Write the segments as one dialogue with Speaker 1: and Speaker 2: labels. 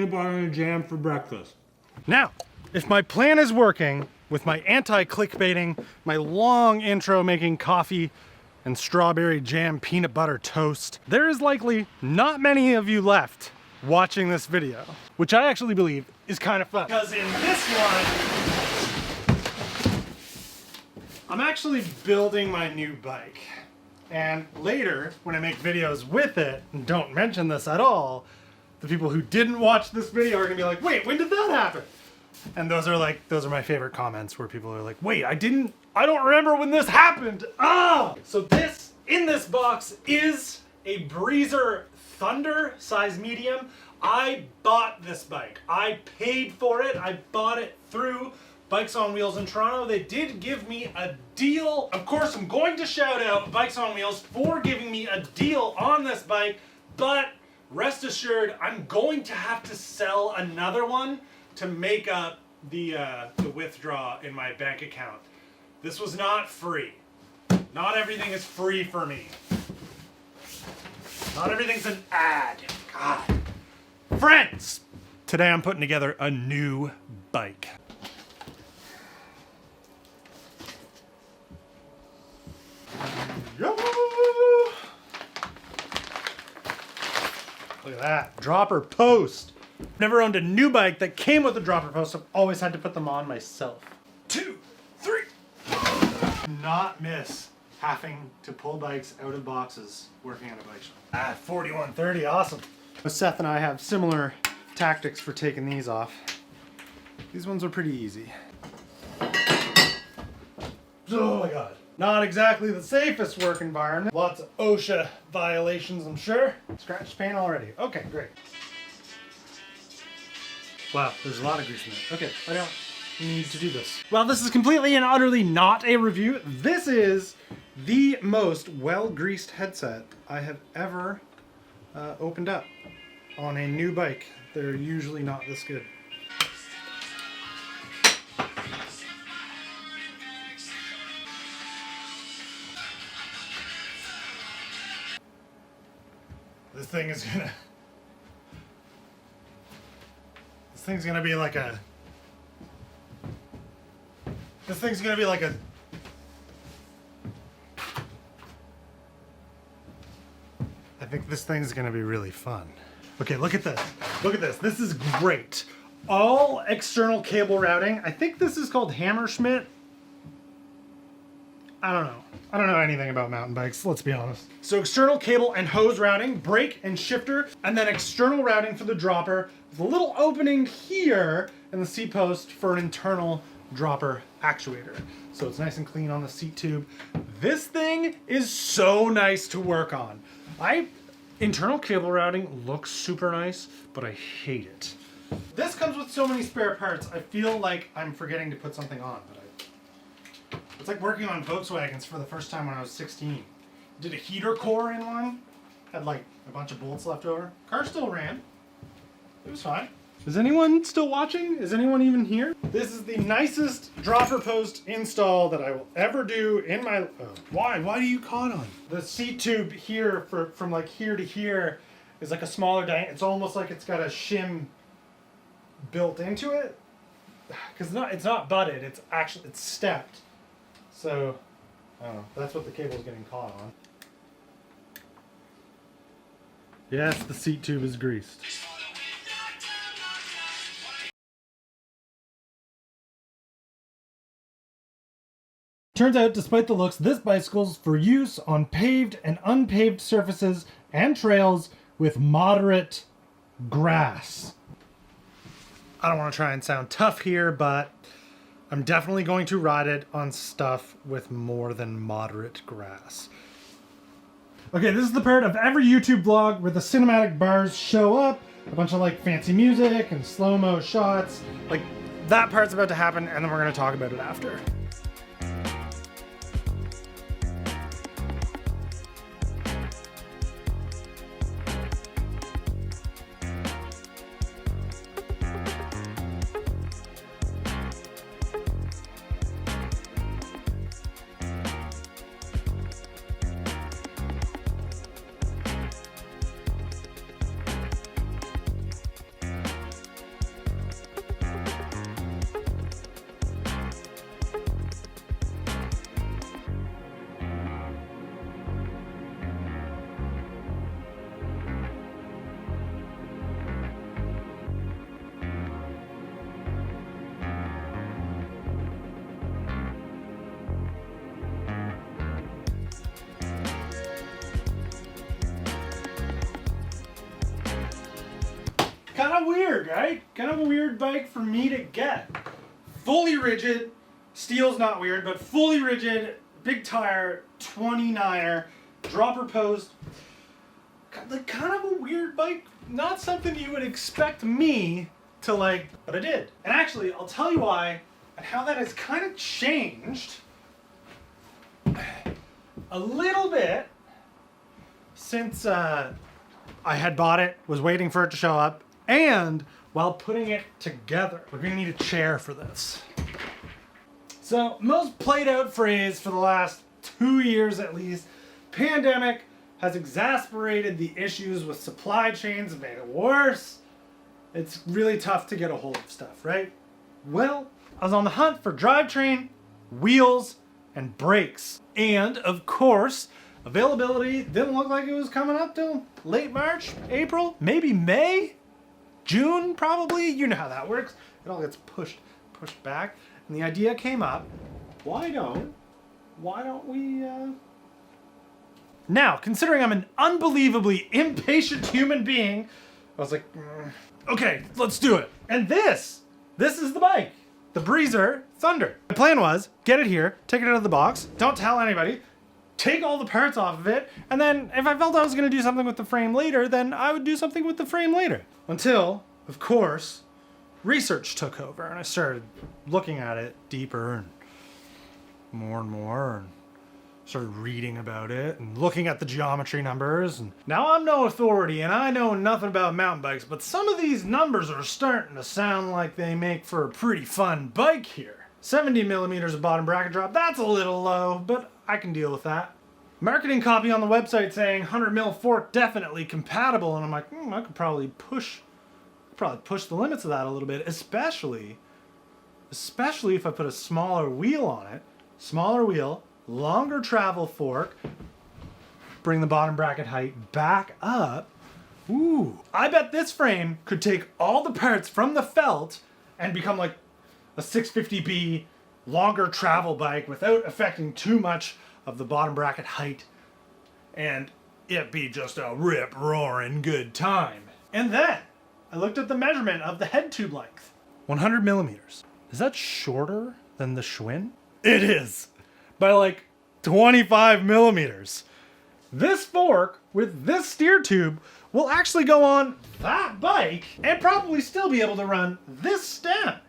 Speaker 1: peanut butter and jam for breakfast.
Speaker 2: Now, if my plan is working with my anti-clickbaiting, my long intro making coffee and strawberry jam peanut butter toast, there is likely not many of you left watching this video, which I actually believe is kind of fun. Because in this one, I'm actually building my new bike. And later, when I make videos with it, and don't mention this at all, the people who didn't watch this video are gonna be like, wait, when did that happen? And those are my favorite comments where people are like, wait, I don't remember when this happened. Ah! So this, in this box, is a Breezer Thunder size medium. I bought this bike. I paid for it. I bought it through Bikes on Wheels in Toronto. They did give me a deal. Of course, I'm going to shout out Bikes on Wheels for giving me a deal on this bike, but rest assured, I'm going to have to sell another one to make up the withdrawal in my bank account. This was not free. Not everything is free for me. Not everything's an ad. God. Friends! Today I'm putting together a new bike. Look at that. Dropper post. Never owned a new bike that came with a dropper post. I've always had to put them on myself. 2, 3. Do not miss having to pull bikes out of boxes working on a bike shop. 4130, awesome. Seth and I have similar tactics for taking these off. These ones are pretty easy. Oh my God. Not exactly the safest work environment. Lots of OSHA violations, I'm sure. Scratch paint already. Okay, great. Wow, there's a lot of grease in it. Okay, I don't need to do this. Well, this is completely and utterly not a review. This is the most well-greased headset I have ever opened up on a new bike. They're usually not this good. This thing's gonna be like a I think this thing's gonna be really fun. Okay, look at this. Look at this. This is great. All external cable routing. I think this is called Hammerschmidt. I don't know. I don't know anything about mountain bikes, let's be honest. So external cable and hose routing, brake and shifter, and then external routing for the dropper with a little opening here in the seat post for an internal dropper actuator. So it's nice and clean on the seat tube. This thing is so nice to work on. Internal cable routing looks super nice, but I hate it. This comes with so many spare parts, I feel like I'm forgetting to put something on, but it's like working on Volkswagens for the first time when I was 16. Did a heater core in one, had like a bunch of bolts left over. Car still ran. It was fine. Is anyone still watching? Is anyone even here? This is the nicest dropper post install that I will ever do in my... Why? Why do you caught on? The seat tube here, from like here to here, is like a smaller diameter. It's almost like it's got a shim built into it. Because it's not butted, it's stepped. So, I don't know, that's what the cable's getting caught on. Yes, the seat tube is greased. Turns out, despite the looks, this bicycle's for use on paved and unpaved surfaces and trails with moderate grass. I don't want to try and sound tough here, but I'm definitely going to ride it on stuff with more than moderate grass. Okay, this is the part of every YouTube vlog where the cinematic bars show up, a bunch of like fancy music and slow-mo shots. Like, that part's about to happen, and then we're going to talk about it after. Kind of weird, right? Kind of a weird bike for me to get. Fully rigid, steel's not weird, but fully rigid, big tire, 29er, dropper post. Kind of a weird bike. Not something you would expect me to like, but I did. And actually, I'll tell you why and how that has kind of changed a little bit since I had bought it, was waiting for it to show up, and while putting it together. We're gonna need a chair for this. So, most played out phrase for the last 2 years at least, pandemic has exacerbated the issues with supply chains and made it worse. It's really tough to get a hold of stuff, right? Well, I was on the hunt for drivetrain, wheels, and brakes. And, of course, availability didn't look like it was coming up till late March, April, maybe May, June, probably. You know how that works. It all gets pushed back. And the idea came up, why don't we, Now, considering I'm an unbelievably impatient human being, I was like, okay, let's do it. And this is the bike. The Breezer Thunder. My plan was, get it here, take it out of the box, don't tell anybody, take all the parts off of it, and then if I felt I was gonna do something with the frame later, then I would do something with the frame later. Until, of course, research took over and I started looking at it deeper and more and started reading about it and looking at the geometry numbers. And now I'm no authority and I know nothing about mountain bikes, but some of these numbers are starting to sound like they make for a pretty fun bike here. 70 millimeters of bottom bracket drop, that's a little low, but I can deal with that. Marketing copy on the website saying 100 mil fork definitely compatible, and I'm like, I could probably push the limits of that a little bit, especially if I put a smaller wheel on it. Smaller wheel, longer travel fork, bring the bottom bracket height back up. Ooh, I bet this frame could take all the parts from the felt and become like a 650B longer travel bike without affecting too much of the bottom bracket height, and it be just a rip-roaring good time. And then I looked at the measurement of the head tube length. 100 millimeters. Is that shorter than the Schwinn? It is, by like 25 millimeters. This fork with this steer tube will actually go on that bike and probably still be able to run this stem.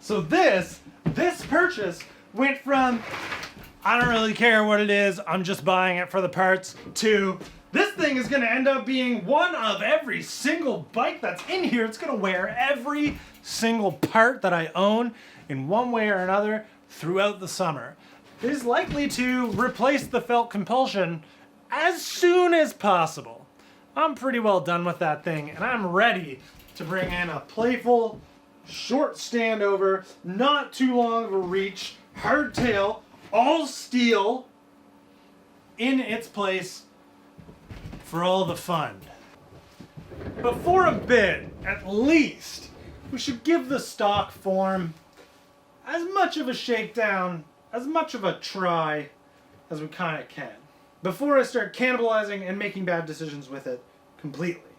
Speaker 2: So this purchase went from, I don't really care what it is, I'm just buying it for the parts, to this thing is gonna end up being one of every single bike that's in here. It's gonna wear every single part that I own in one way or another throughout the summer. It is likely to replace the felt compulsion as soon as possible. I'm pretty well done with that thing, and I'm ready to bring in a playful, short standover, not too long of a reach, hardtail, all steel, in its place for all the fun. But for a bit, at least, we should give the stock form as much of a shakedown, as much of a try as we kind of can, before I start cannibalizing and making bad decisions with it completely.